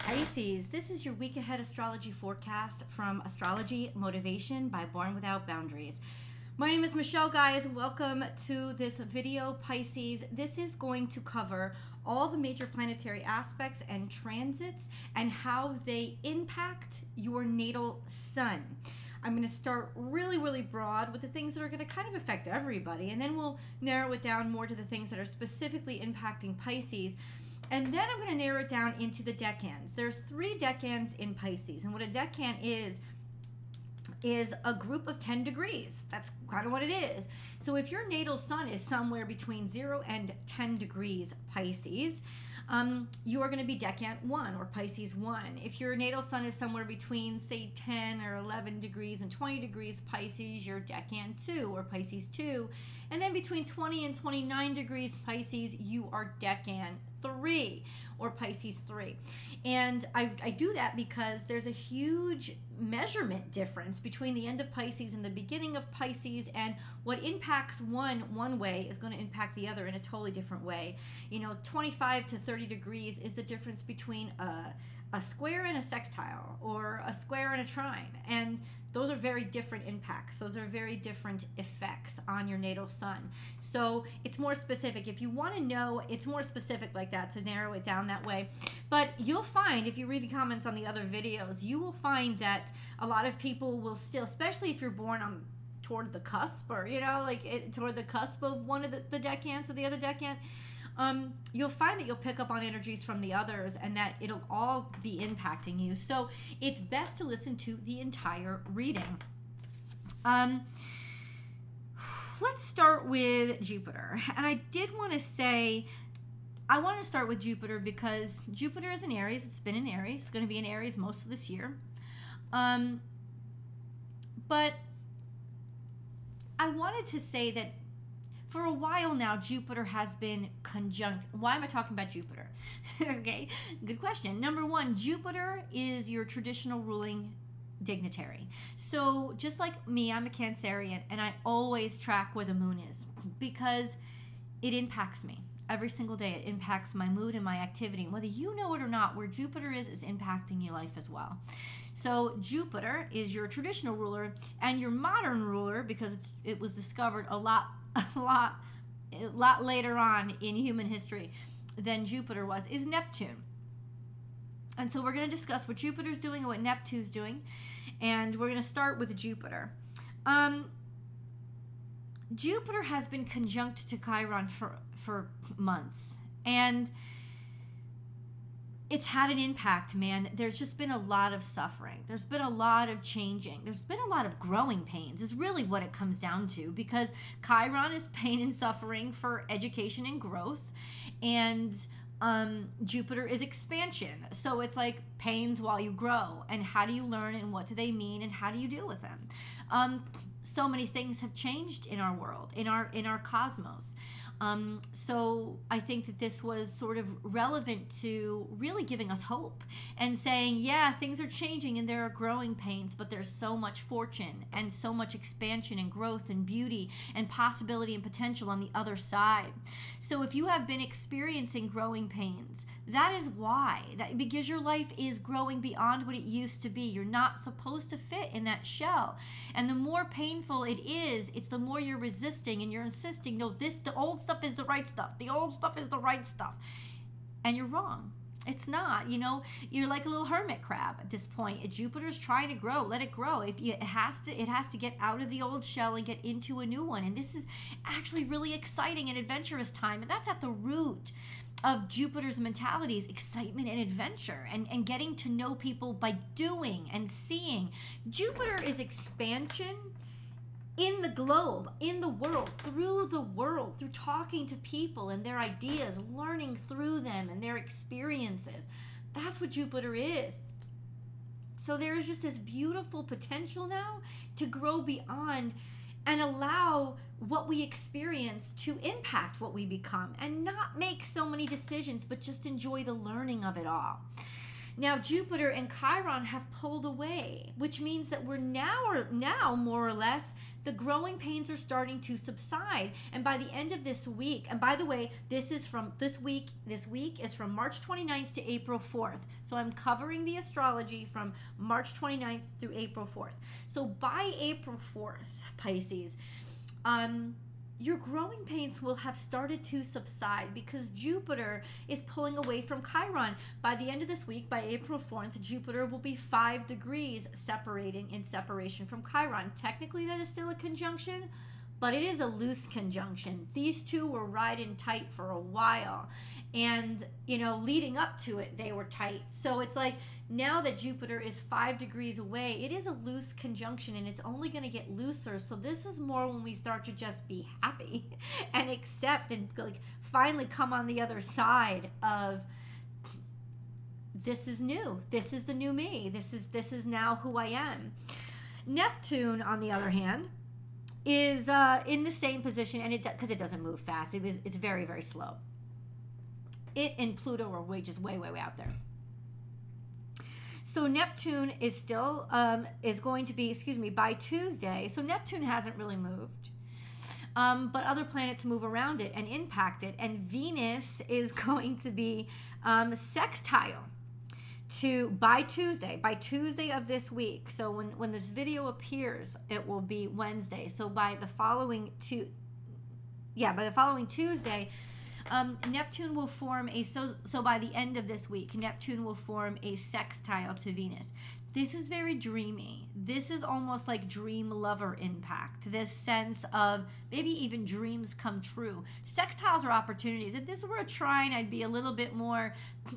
Pisces, this is your week ahead astrology forecast from Astrology Motivation by Born Without Boundaries. My name is Michelle, guys. Welcome to this video, Pisces. This is going to cover all the major planetary aspects and transits and how they impact your natal sun. I'm going to start really broad with the things that are going to kind of affect everybody, and then we'll narrow it down more to the things that are specifically impacting Pisces. And then I'm going to narrow it down into the decans. There's 3 decans in Pisces, and what a decan is a group of 10 degrees. That's kind of what it is. So if your natal sun is somewhere between 0 and 10 degrees Pisces, you are going to be decant 1 or Pisces 1. If your natal sun is somewhere between, say, 10 or 11 degrees and 20 degrees Pisces, you're decant 2 or Pisces 2. And then between 20 and 29 degrees Pisces, you are decant 3 or Pisces 3. And I do that because there's a huge measurement difference between the end of Pisces and the beginning of Pisces, and what impacts one way is going to impact the other in a totally different way. You know, 25 to 30 degrees is the difference between a square and a sextile, or a square and a trine, and those are very different impacts. Those are very different effects on your natal sun. So it's more specific. If you want to know, it's more specific like that, to narrow it down that way. But you'll find, if you read the comments on the other videos, you will find that a lot of people will still, especially if you're born on toward the cusp, or toward the cusp of one of the decans or the other decan, you'll find that you'll pick up on energies from the others, and that it'll all be impacting you. So it's best to listen to the entire reading. Let's start with Jupiter. And I did want to say, I want to start with Jupiter because Jupiter is in Aries. It's been in Aries. It's going to be in Aries most of this year. But I wanted to say that for a while now, Jupiter has been conjunct. Why am I talking about Jupiter? Okay, good question. Number one, Jupiter is your traditional ruling dignitary. So just like me, I'm a Cancerian, and I always track where the moon is because it impacts me. Every single day it impacts my mood and my activity. And whether you know it or not, where Jupiter is impacting your life as well. So Jupiter is your traditional ruler, and your modern ruler, because it was discovered a lot later on in human history than Jupiter was, is Neptune. And so we're going to discuss what Jupiter's doing and what Neptune's doing, and we're going to start with Jupiter. Jupiter has been conjunct to Chiron for months, and it's had an impact, man. There's just been a lot of suffering. There's been a lot of changing. There's been a lot of growing pains is really what it comes down to, because Chiron is pain and suffering for education and growth, and Jupiter is expansion. So it's like pains while you grow, and how do you learn, and what do they mean, and how do you deal with them? So many things have changed in our world, in our cosmos. So I think that this was sort of relevant to really giving us hope and saying, yeah, things are changing and there are growing pains, but there's so much fortune and so much expansion and growth and beauty and possibility and potential on the other side. So if you have been experiencing growing pains, that is why. Because your life is growing beyond what it used to be. You're not supposed to fit in that shell. And the more painful it is, it's the more you're resisting and you're insisting, no, the old stuff is the right stuff. The old stuff is the right stuff. And you're wrong. It's not. You know, you're like a little hermit crab at this point. Jupiter's trying to grow. Let it grow. It has to get out of the old shell and get into a new one. And this is actually really exciting and adventurous time. And that's at the root of Jupiter's mentalities, excitement and adventure, and getting to know people by doing and seeing. Jupiter is expansion in the globe, in the world, through talking to people and their ideas, learning through them and their experiences. That's what Jupiter is. So there is just this beautiful potential now to grow beyond and allow what we experience to impact what we become, and not make so many decisions, but just enjoy the learning of it all. Now, Jupiter and Chiron have pulled away, which means that we're now more or less, the growing pains are starting to subside. And by the end of this week, and by the way, this week is from March 29th to April 4th. So I'm covering the astrology from March 29th through April 4th. So by April 4th, Pisces, your growing pains will have started to subside because Jupiter is pulling away from Chiron. By the end of this week, by April 4th, Jupiter will be 5 degrees in separation from Chiron. Technically, that is still a conjunction, but it is a loose conjunction. These two were riding tight for a while. And, you know, leading up to it, they were tight. So it's like now that Jupiter is 5 degrees away, it is a loose conjunction and it's only going to get looser. So this is more when we start to just be happy and accept and like finally come on the other side of this is new. This is the new me. This is now who I am. Neptune, on the other hand, is in the same position, and because it doesn't move fast, it's very, very slow. It and Pluto are way out there. So Neptune is still is going to be, by Tuesday. So Neptune hasn't really moved, but other planets move around it and impact it, and Venus is going to be sextile by Tuesday of this week. So when this video appears, it will be Wednesday. So by the following Tuesday, Neptune will form so by the end of this week, Neptune will form a sextile to Venus. This is very dreamy. This is almost like dream lover impact. This sense of maybe even dreams come true. Sextiles are opportunities. If this were a trine, I'd be a little bit more,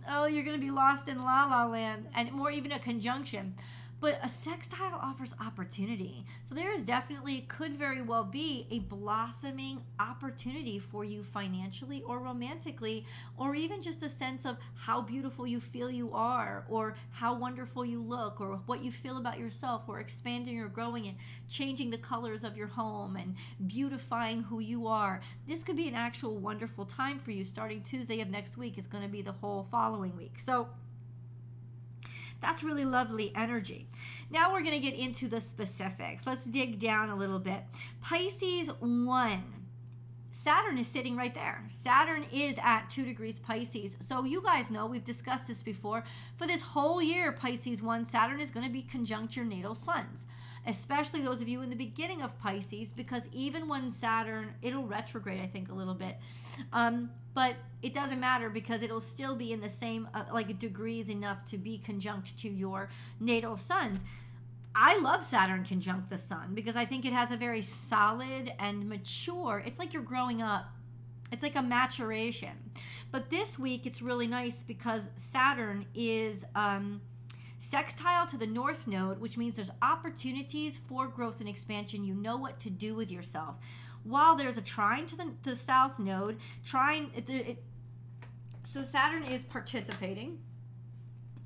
oh, you're going to be lost in la la land, and more even a conjunction. But a sextile offers opportunity. So there is definitely, could very well be a blossoming opportunity for you financially or romantically, or even just a sense of how beautiful you feel you are, or how wonderful you look, or what you feel about yourself, or expanding or growing and changing the colors of your home and beautifying who you are. This could be an actual wonderful time for you. Starting Tuesday of next week is going to be the whole following week. So that's really lovely energy. Now we're going to get into the specifics. Let's dig down a little bit. Pisces 1. Saturn is sitting right there. Saturn is at 2 degrees Pisces. So you guys know, we've discussed this before. For this whole year, Pisces 1, Saturn is going to be conjunct your natal suns. Especially those of you in the beginning of Pisces, because even when Saturn, it'll retrograde, I think, a little bit. But it doesn't matter because it'll still be in the same degrees enough to be conjunct to your natal suns. I love Saturn conjunct the sun because I think it has a very solid and mature, it's like you're growing up. It's like a maturation. But this week it's really nice because Saturn is sextile to the North Node, which means there's opportunities for growth and expansion. You know what to do with yourself. While there's a trine to the South Node, so Saturn is participating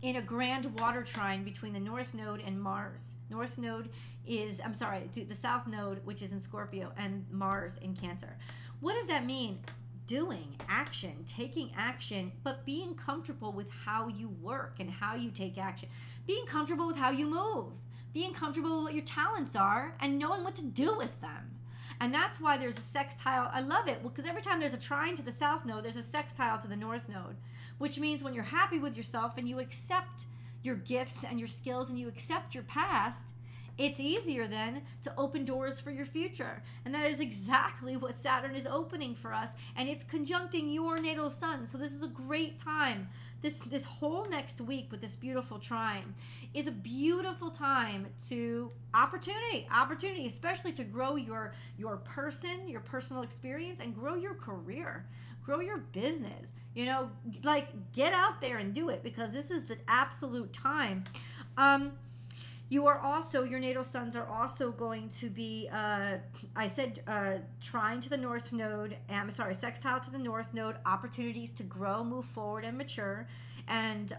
in a grand water trine between the North Node and Mars. North Node is, the South Node, which is in Scorpio, and Mars in Cancer. What does that mean? Doing action, taking action, but being comfortable with how you work and how you take action. Being comfortable with how you move. Being comfortable with what your talents are and knowing what to do with them. And that's why there's a sextile. I love it because every time there's a trine to the South Node, there's a sextile to the North Node, which means when you're happy with yourself and you accept your gifts and your skills and you accept your past, it's easier then to open doors for your future. And that is exactly what Saturn is opening for us. And it's conjuncting your natal sun. So this is a great time. This whole next week with this beautiful trine is a beautiful time to opportunity, especially to grow your person, your personal experience, and grow your career, grow your business. You know, like get out there and do it because this is the absolute time. You are also, your natal suns are also going to be, trine to the North Node, sextile to the North Node, opportunities to grow, move forward, and mature, and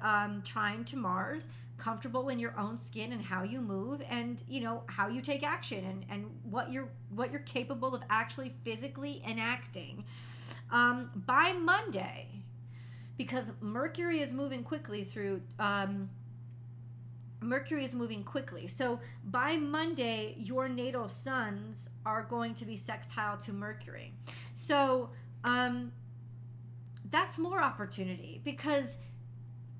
trine to Mars, comfortable in your own skin and how you move and, you know, how you take action and what you're capable of actually physically enacting. By Monday, because Mercury is moving quickly through Mercury is moving quickly. So by Monday, your natal suns are going to be sextile to Mercury. So that's more opportunity, because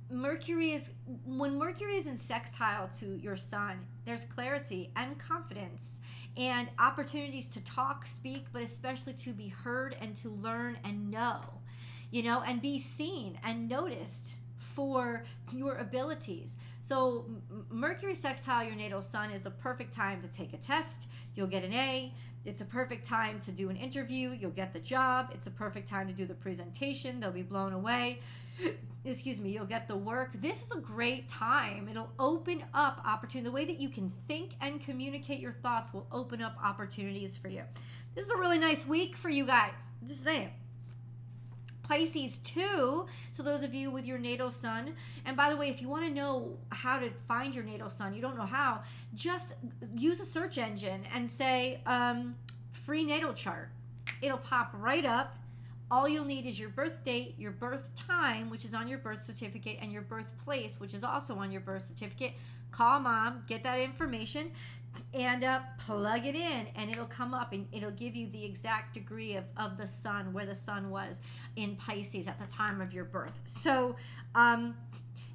when Mercury is in sextile to your sun, there's clarity and confidence and opportunities to talk, speak, but especially to be heard and to learn and know, and be seen and noticed for your abilities. So Mercury sextile your natal sun is the perfect time to take a test. You'll get an A. It's a perfect time to do an interview. You'll get the job. It's a perfect time to do the presentation. They'll be blown away. Excuse me, you'll get the work. This is a great time. It'll open up opportunity. The way that you can think and communicate your thoughts will open up opportunities for you. This is a really nice week for you guys. Just saying. Pisces too, so those of you with your natal sun, and by the way, if you want to know how to find your natal sun, you don't know how, just use a search engine and say free natal chart. It'll pop right up. All you'll need is your birth date, your birth time, which is on your birth certificate, and your birthplace, which is also on your birth certificate. Call mom, get that information, and plug it in, and it'll come up, and it'll give you the exact degree of the sun, where the sun was in Pisces at the time of your birth. So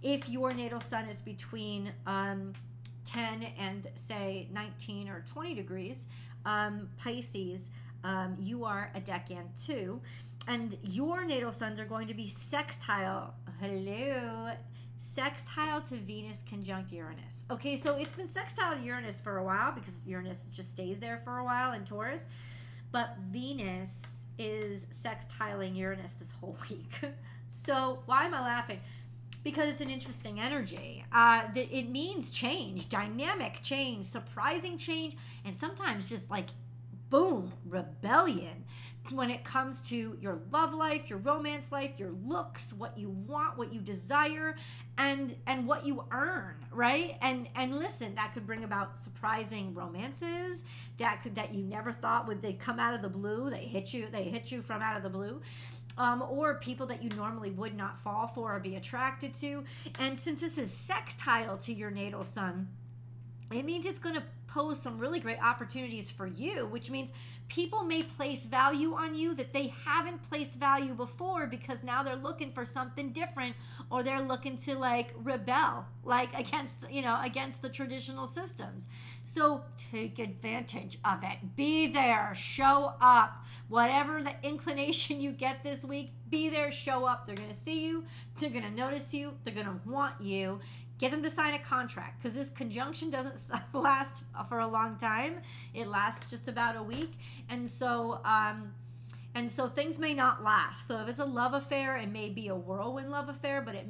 if your natal sun is between 10 and say 19 or 20 degrees Pisces, you are a decan too, and your natal suns are going to be sextile to Venus conjunct Uranus. Okay, so it's been sextile to Uranus for a while because Uranus just stays there for a while in Taurus, but Venus is sextiling Uranus this whole week. So why am I laughing? Because it's an interesting energy. It means change, dynamic change, surprising change, and sometimes just like boom, rebellion when it comes to your love life, your romance life, your looks, what you want, what you desire, and what you earn, right? And listen, that could bring about surprising romances that you never thought they'd come out of the blue. They hit you from out of the blue. Or people that you normally would not fall for or be attracted to. And since this is sextile to your natal sun, it means it's going to pose some really great opportunities for you, which means people may place value on you that they haven't placed value before, because now they're looking for something different, or they're looking to like rebel, like against the traditional systems. So take advantage of it. Be there, show up. Whatever the inclination you get this week, be there, show up. They're going to see you. They're going to notice you. They're going to want you. Get them to sign a contract, because this conjunction doesn't last for a long time. It lasts just about a week. And so things may not last. So if it's a love affair, it may be a whirlwind love affair, but it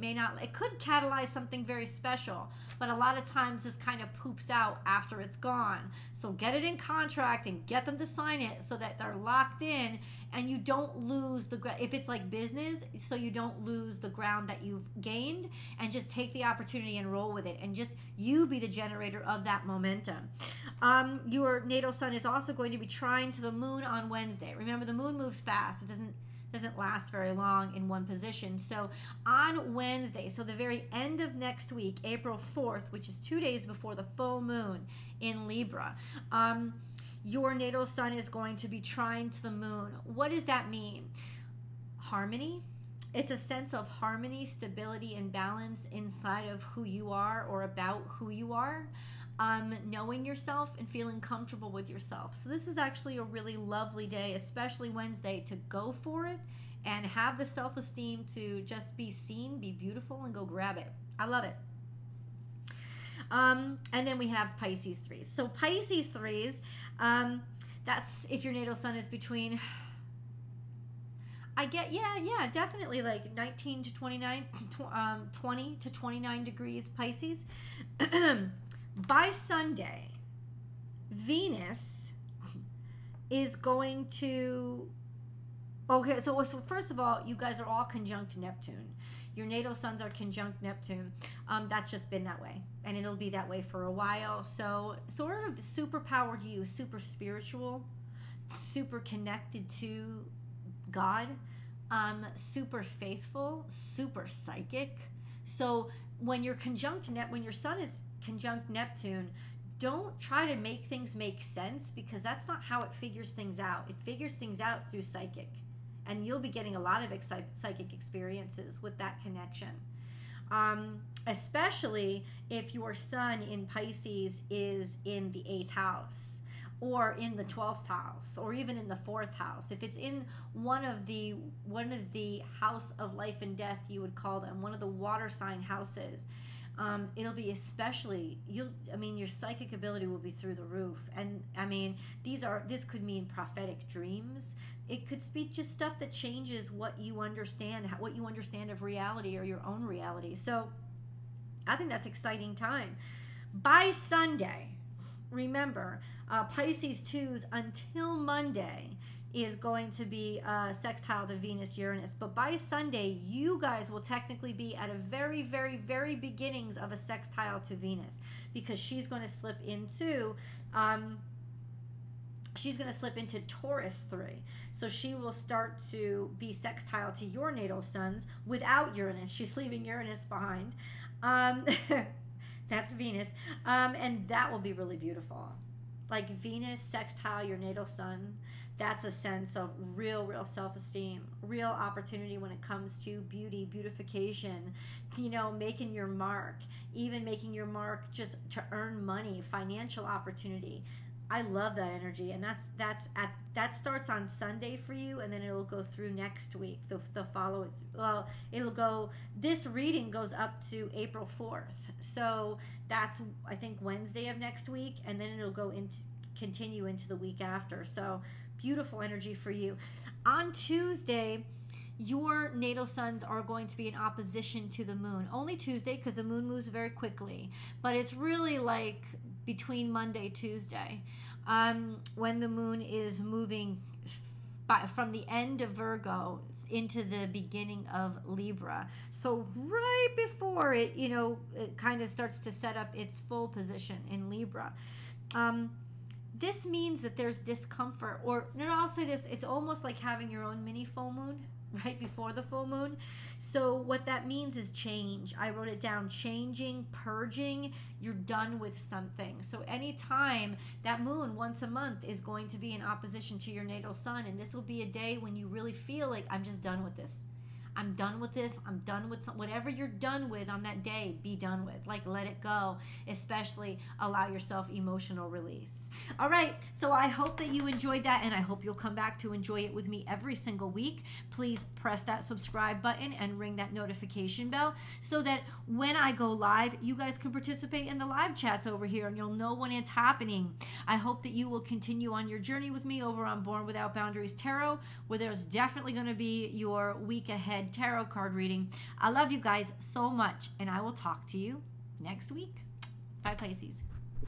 could catalyze something very special. But a lot of times this kind of poops out after it's gone. So get it in contract and get them to sign it so that they're locked in, and you don't lose if it's like business, so you don't lose the ground that you've gained, and just take the opportunity and roll with it, and just you be the generator of that momentum. Your natal sun is also going to be trine to the moon on Wednesday. Remember, the moon moves fast. It doesn't last very long in one position. So on Wednesday, so the very end of next week, April 4th, which is 2 days before the full moon in Libra, your natal sun is going to be trine to the moon. What does that mean? Harmony. It's a sense of harmony, stability, and balance inside of who you are, or about who you are. Knowing yourself and feeling comfortable with yourself. So this is actually a really lovely day, especially Wednesday, to go for it and have the self-esteem to just be seen, be beautiful, and go grab it. I love it. And then we have Pisces 3s. So Pisces 3s, that's if your natal sun is between, definitely like 19 to 29, 20 to 29 degrees Pisces. By Sunday, Venus is going to, okay, so first of all, you guys are all conjunct Neptune. Your natal suns are conjunct Neptune. That's just been that way, and it'll be that way for a while. So sort of super powered you, super spiritual, super connected to God, super faithful, super psychic. So when you're conjunct when your sun is conjunct Neptune, don't try to make things make sense, because that's not how it figures things out. It figures things out through psychic. And you'll be getting a lot of psychic experiences with that connection. Especially if your sun in Pisces is in the 8th house, or in the 12th house, or even in the 4th house. If it's in one of the house of life and death, you would call them, one of the water sign houses, it'll be especially, your psychic ability will be through the roof. And I mean, this could mean prophetic dreams. It could speak just stuff that changes what you understand of reality, or your own reality. So I think that's exciting time. By Sunday, remember, Pisces 2s until Monday is going to be sextile to Venus, Uranus. But by Sunday, you guys will technically be at a very, very, very beginnings of a sextile to Venus, because she's going to slip into Taurus 3. So she will start to be sextile to your natal suns without Uranus. She's leaving Uranus behind. That's Venus. And that will be really beautiful. Like Venus sextile your natal sun, that's a sense of real self-esteem, real opportunity when it comes to beauty, beautification, making your mark, even making your mark just to earn money, financial opportunity. I love that energy, and that starts on Sunday for you, and then it'll go through next week. The following, well, this reading goes up to April 4th, so that's, I think, Wednesday of next week, and then it'll continue into the week after. So beautiful energy for you. On Tuesday, your natal suns are going to be in opposition to the moon. Only Tuesday, because the moon moves very quickly, but it's really like between Monday, Tuesday, when the moon is moving from the end of Virgo into the beginning of Libra. So right before it, it kind of starts to set up its full position in Libra. This means that there's discomfort, or no, I'll say this, it's almost like having your own mini full moon right before the full moon. So what that means is change. I wrote it down: changing, purging. You're done with something. So anytime that moon once a month is going to be in opposition to your natal sun, and this will be a day when you really feel like, I'm just done with this. I'm done with this. I'm done with whatever you're done with on that day, be done with. Like, let it go. Especially allow yourself emotional release. All right. So I hope that you enjoyed that, and I hope you'll come back to enjoy it with me every single week. Please press that subscribe button and ring that notification bell so that when I go live, you guys can participate in the live chats over here, and you'll know when it's happening. I hope that you will continue on your journey with me over on Born Without Boundaries Tarot, where there's definitely going to be your week ahead tarot card reading. I love you guys so much, and I will talk to you next week. Bye, Pisces.